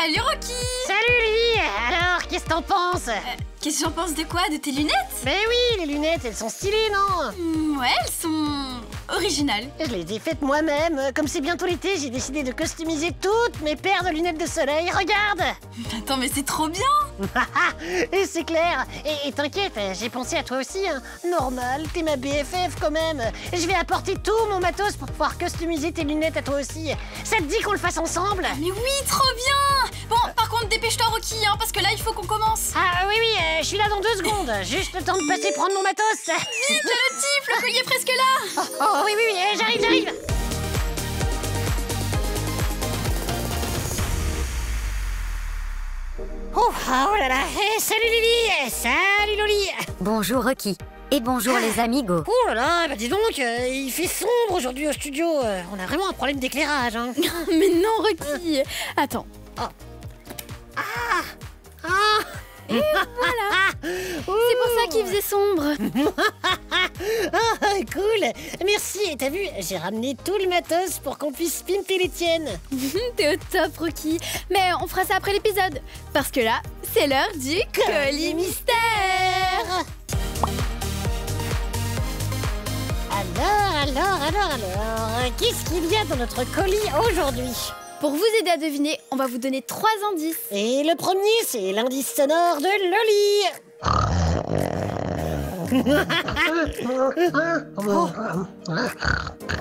Salut Rocky! Salut Lily! Alors, qu'est-ce que t'en penses? Qu'est-ce que j'en pense de quoi? De tes lunettes? Mais oui, les lunettes, elles sont stylées, non? Ouais, elles sont originales. Je les ai faites moi-même. Comme c'est bientôt l'été, j'ai décidé de customiser toutes mes paires de lunettes de soleil. Regarde! Attends, mais c'est trop bien! Et c'est clair. Et t'inquiète, j'ai pensé à toi aussi, hein. Normal, t'es ma BFF quand même. Je vais apporter tout mon matos pour pouvoir customiser tes lunettes à toi aussi. Ça te dit qu'on le fasse ensemble? Mais oui, trop bien! Bon, par contre, dépêche-toi Rocky, hein, parce que là, il faut qu'on commence. Ah oui, je suis là dans 2 secondes. Juste le temps de passer prendre mon matos. Vite, là, le type, le collier est presque là! Oh oui, j'arrive. Oh là là. Salut Lily. Salut Loli. Bonjour Rocky. Et bonjour les amigos. Oh là là, bah dis donc, il fait sombre aujourd'hui au studio. On a vraiment un problème d'éclairage, hein. Mais non, Rocky! Attends. Et voilà! C'est pour ça qu'il faisait sombre. Ah, cool. Merci, et t'as vu, j'ai ramené tout le matos pour qu'on puisse pimper les tiennes. T'es au top, Rocky. Mais on fera ça après l'épisode. Parce que là, c'est l'heure du colis mystère. Alors, qu'est-ce qu'il y a dans notre colis aujourd'hui? Pour vous aider à deviner, on va vous donner 3 indices. Et le premier, c'est l'indice sonore de Loli.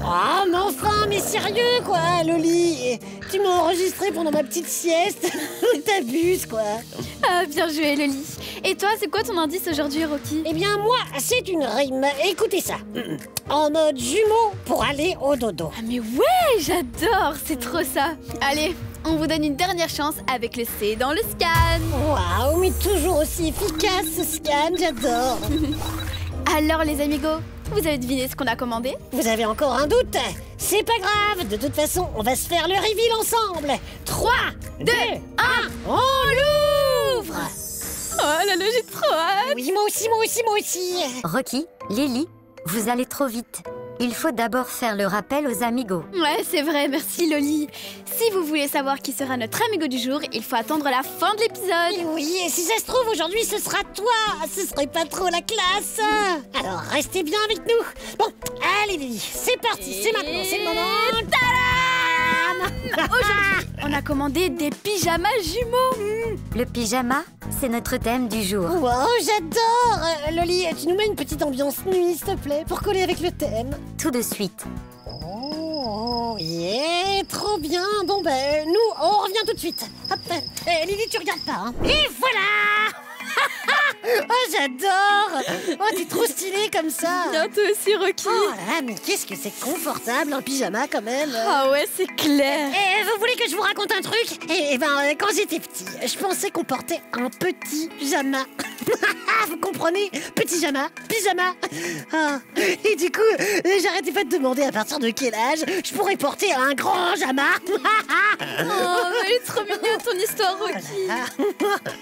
Oh, mais enfin, mais sérieux, quoi, Loli. Tu m'as enregistré pendant ma petite sieste. T'abuses, quoi. Ah, bien joué, Loli. Et toi, c'est quoi ton indice aujourd'hui, Rocky? Eh bien, moi, c'est une rime. Écoutez ça. En mode jumeau pour aller au dodo. Ah, mais ouais, j'adore, c'est trop ça. Allez, on vous donne une dernière chance avec le C dans le scan. Waouh, mais toujours aussi efficace ce scan, j'adore. Alors, les amigos, vous avez deviné ce qu'on a commandé? Vous avez encore un doute? C'est pas grave, de toute façon, on va se faire le reveal ensemble. 3, 2, 1, on l'ouvre. Oh là là, j'ai trop hâte. Oui, moi aussi. Rocky, Lily, vous allez trop vite. Il faut d'abord faire le rappel aux amigos. Ouais, c'est vrai, merci Loli. Si vous voulez savoir qui sera notre amigo du jour, il faut attendre la fin de l'épisode. Oui, et si ça se trouve, aujourd'hui, ce sera toi. Ce serait pas trop la classe. Alors, restez bien avec nous. Bon, allez, Lily, c'est parti, c'est maintenant, c'est le moment. Tadam! Aujourd'hui, on a commandé des pyjamas jumeaux. Le pyjama, c'est notre thème du jour. Wow, j'adore. Loli, tu nous mets une petite ambiance nuit, s'il te plaît, pour coller avec le thème. Tout de suite. Oh, yeah, trop bien. Bon, ben, nous, on revient tout de suite. Hop, Lily, tu regardes pas, hein. Et voilà. Oh, j'adore. Oh, t'es trop stylée comme ça. Bien, toi aussi, Rocky. Oh là là, mais qu'est-ce que c'est confortable, un pyjama, quand même. Ah ouais, c'est clair. Et vous voulez que je vous raconte un truc? Eh ben, quand j'étais petit, je pensais qu'on portait un petit pyjama. Vous comprenez? Petit pyjama. Ah. Et du coup, j'arrêtais pas de demander à partir de quel âge je pourrais porter un grand pyjama. Oh, elle est trop mignonne ton histoire, Rocky.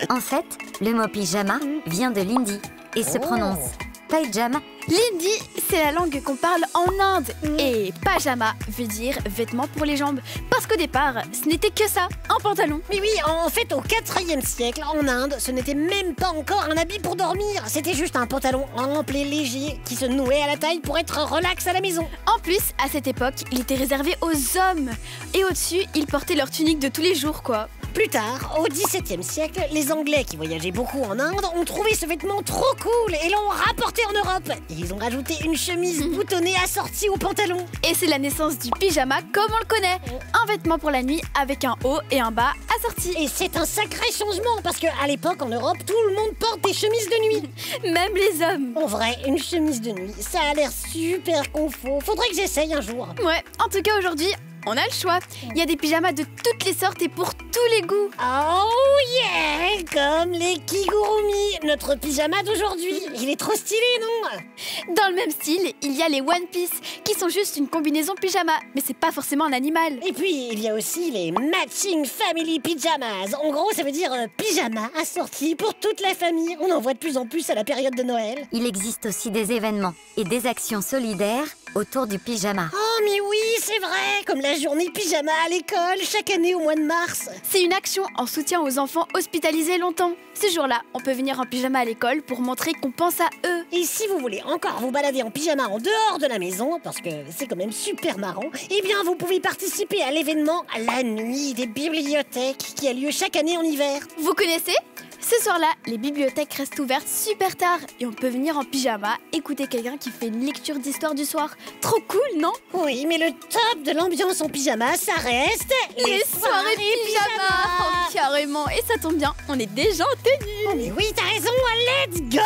En fait, le mot pyjama vient de l'hindi et se prononce pyjama. L'hindi, c'est la langue qu'on parle en Inde. Et pajama veut dire vêtements pour les jambes. Parce qu'au départ, ce n'était que ça, un pantalon. Mais oui, en fait, au 4e siècle, en Inde, ce n'était même pas encore un habit pour dormir. C'était juste un pantalon ample et léger qui se nouait à la taille pour être relax à la maison. En plus, à cette époque, il était réservé aux hommes. Et au-dessus, ils portaient leur tunique de tous les jours, quoi. Plus tard, au XVIIe siècle, les Anglais qui voyageaient beaucoup en Inde ont trouvé ce vêtement trop cool et l'ont rapporté en Europe. Ils ont rajouté une chemise boutonnée assortie au pantalon. Et c'est la naissance du pyjama comme on le connaît. Un vêtement pour la nuit avec un haut et un bas assortis. Et c'est un sacré changement parce qu'à l'époque en Europe, tout le monde porte des chemises de nuit. Même les hommes. En vrai, une chemise de nuit, ça a l'air super confort. Faudrait que j'essaye un jour. Ouais, en tout cas aujourd'hui, on a le choix. Il y a des pyjamas de toutes les sortes et pour tous les goûts. Oh yeah! Comme les kigurumi, notre pyjama d'aujourd'hui. Il est trop stylé, non? Dans le même style, il y a les One Piece, qui sont juste une combinaison pyjama, mais c'est pas forcément un animal. Et puis, il y a aussi les Matching Family Pyjamas. En gros, ça veut dire pyjama assorti pour toute la famille. On en voit de plus en plus à la période de Noël. Il existe aussi des événements et des actions solidaires autour du pyjama. Oh, mais oui, c'est vrai! Comme la journée pyjama à l'école chaque année au mois de mars. C'est une action en soutien aux enfants hospitalisés longtemps. Ce jour-là, on peut venir en pyjama à l'école pour montrer qu'on pense à eux. Et si vous voulez encore vous balader en pyjama en dehors de la maison, parce que c'est quand même super marrant, eh bien vous pouvez participer à l'événement La Nuit des bibliothèques qui a lieu chaque année en hiver. Vous connaissez ? Ce soir-là, les bibliothèques restent ouvertes super tard et on peut venir en pyjama écouter quelqu'un qui fait une lecture d'histoire du soir. Trop cool, non ? Oui, mais le top de l'ambiance en pyjama, ça reste Les soirées pyjama. Oh, carrément. Et ça tombe bien, on est déjà en tenue. Oh, mais oui, t'as raison, let's go.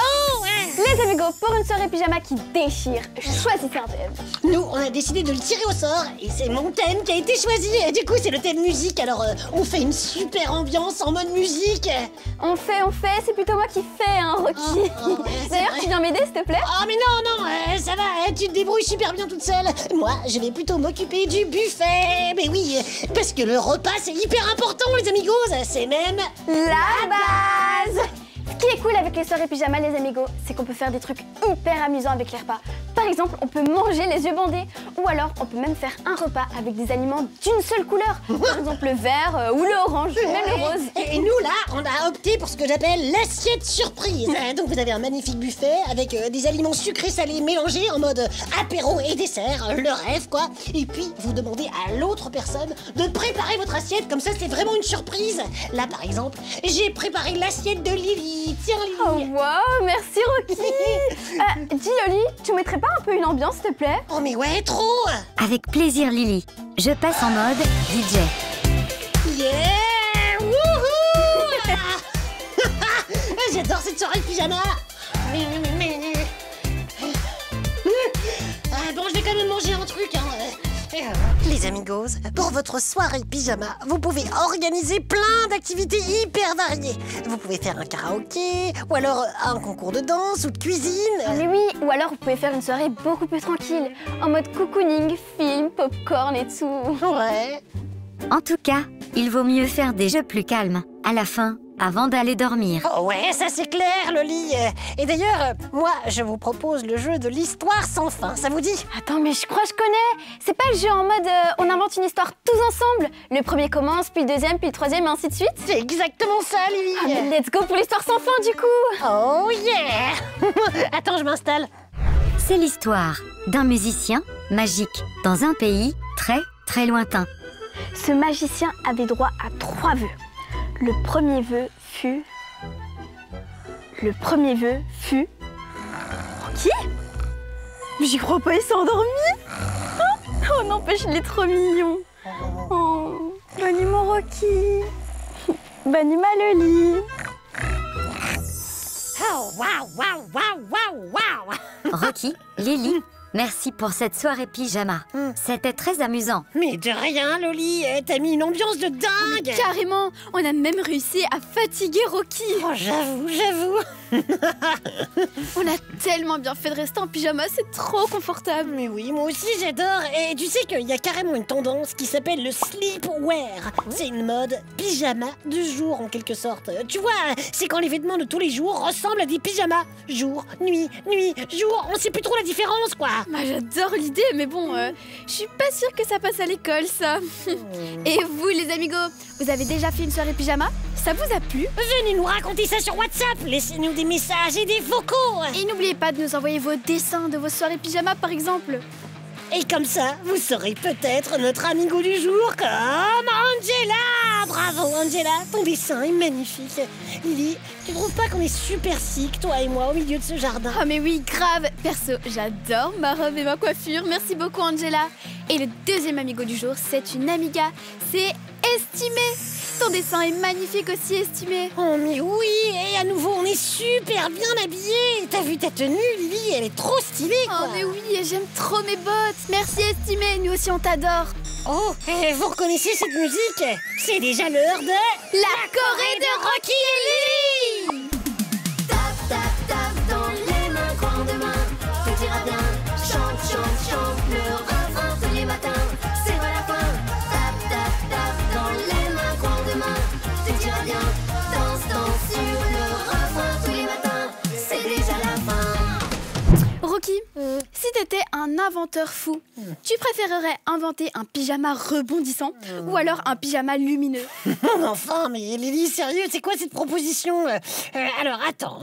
Les amigos, pour une soirée pyjama qui déchire, choisissez un thème. Nous, on a décidé de le tirer au sort et c'est mon thème qui a été choisi. Et du coup, c'est le thème musique. Alors, on fait une super ambiance en mode musique. On fait, c'est plutôt moi qui fais, hein, Rocky. Ouais, D'ailleurs, tu viens m'aider, s'il te plaît ? Oh, mais non, ça va, tu te débrouilles super bien toute seule. Moi, je vais plutôt m'occuper du buffet. Mais oui, parce que le repas, c'est hyper important, les amigos. C'est même la base. Ce qui est cool avec les soirées pyjama, les amigos, c'est qu'on peut faire des trucs hyper amusants avec les repas. Par exemple, on peut manger les yeux bandés. Ou alors, on peut même faire un repas avec des aliments d'une seule couleur. Par exemple, le vert ou le orange, même le rose. Et nous, là, on a opté pour ce que j'appelle l'assiette surprise. Donc, vous avez un magnifique buffet avec des aliments sucrés, salés, mélangés en mode apéro et dessert. Le rêve, quoi. Et puis, vous demandez à l'autre personne de préparer votre assiette. Comme ça, c'est vraiment une surprise. Là, par exemple, j'ai préparé l'assiette de Lily. Tiens, Lily. Oh, wow, merci, Rocky. Dis, Loli, tu mettrais pas un peu une ambiance, s'il te plaît ? Oh, mais ouais, trop. Avec plaisir, Lily. Je passe en mode DJ. Yeah! Wouhou! J'adore cette soirée pyjama. Bon, je vais quand même manger un truc, hein. Les amigos, pour votre soirée pyjama, vous pouvez organiser plein d'activités hyper variées. Vous pouvez faire un karaoké, ou alors un concours de danse ou de cuisine. Mais oui, ou alors vous pouvez faire une soirée beaucoup plus tranquille, en mode cocooning, film, popcorn et tout. Ouais. En tout cas, il vaut mieux faire des jeux plus calmes, à la fin, avant d'aller dormir. Oh ouais, ça c'est clair, Loli. Et d'ailleurs, moi, je vous propose le jeu de l'histoire sans fin. Ça vous dit? Attends, mais je crois que je connais. C'est pas le jeu en mode on invente une histoire tous ensemble. Le premier commence, puis le deuxième, puis le troisième, et ainsi de suite. C'est exactement ça, Lily. Ah, mais let's go pour l'histoire sans fin, du coup. Oh yeah. Attends, je m'installe. C'est l'histoire d'un musicien magique dans un pays très, très lointain. Ce magicien avait droit à 3 vœux. Le premier vœu fut... Qui? Mais j'y crois pas, il s'est endormi. Oh n'empêche, il est trop mignon. Oh, bannis mon Rocky. Bannis ma Loli. Oh, waouh. Rocky, Lily, merci pour cette soirée pyjama. C'était très amusant. Mais de rien, Loli. T'as mis une ambiance de dingue. Carrément, on a même réussi à fatiguer Rocky. Oh, j'avoue. On a tellement bien fait de rester en pyjama, c'est trop confortable. Mais oui, moi aussi j'adore. Et tu sais qu'il y a carrément une tendance qui s'appelle le sleepwear. C'est une mode pyjama de jour en quelque sorte. Tu vois, c'est quand les vêtements de tous les jours ressemblent à des pyjamas. Jour, nuit, jour, on sait plus trop la différence, quoi. Moi j'adore l'idée, mais bon, je suis pas sûre que ça passe à l'école, ça. Et vous, les amigos, vous avez déjà fait une soirée pyjama? Ça vous a plu? Venez nous raconter ça sur WhatsApp. Laissez-nous des messages et des vocaux. Et n'oubliez pas de nous envoyer vos dessins de vos soirées pyjama, par exemple. Et comme ça, vous serez peut-être notre amigo du jour comme Angela. Bravo Angela, ton dessin est magnifique. Lily, tu trouves pas qu'on est super chic, toi et moi, au milieu de ce jardin? Oh mais oui, grave. Perso, j'adore ma robe et ma coiffure. Merci beaucoup Angela. Et le deuxième amigo du jour, c'est une amiga. C'est Estimé. Ton dessin est magnifique aussi, Estimé. Oh mais oui, et à nouveau on est super bien habillés. T'as vu ta tenue, Lily, elle est trop stylée, quoi. Oh mais oui, j'aime trop mes bottes. Merci Estimé, nous aussi on t'adore. Oh, et vous reconnaissez cette musique? C'est déjà l'heure de... La Corée de Rocky et Lily. Tape, tape, tape dans les mains, grandement, tout ira bien. Chante, chante, chante le refrain tous les matins, c'est pas la fin. Tape, tape, tape dans les mains, grandement, tout ira bien. Danse, danse sur le refrain tous les matins, c'est déjà la fin. Rocky, si t'étais un inventeur fou. Tu préférerais inventer un pyjama rebondissant ou alors un pyjama lumineux? Enfin, mais Lily, sérieux, c'est quoi cette proposition? Alors, attends.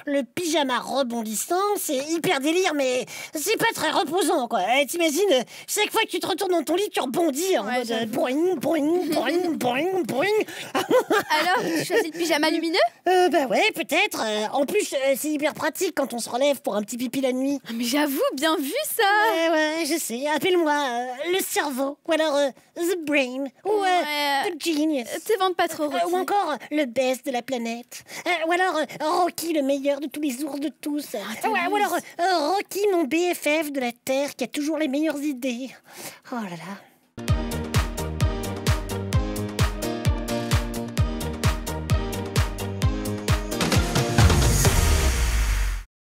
Le pyjama rebondissant, c'est hyper délire, mais c'est pas très reposant, quoi. T'imagines, chaque fois que tu te retournes dans ton lit, tu rebondis en Ouais, mode j'avoue. boing, boing, boing, boing, boing. Alors, tu choisis le pyjama lumineux? Bah ouais, peut-être. En plus, c'est hyper pratique quand on se relève pour un petit pipi la nuit. Mais j'avoue, bien vu ça! Ouais, je sais. Appelle-moi le cerveau, ou alors the brain, ou Ouais. the genius. T'inventes pas trop, Ou Rocky. encore le best de la planète. Ou alors Rocky, le meilleur de tous les ours de tous. Ou alors Rocky, mon BFF de la Terre qui a toujours les meilleures idées. Oh là là.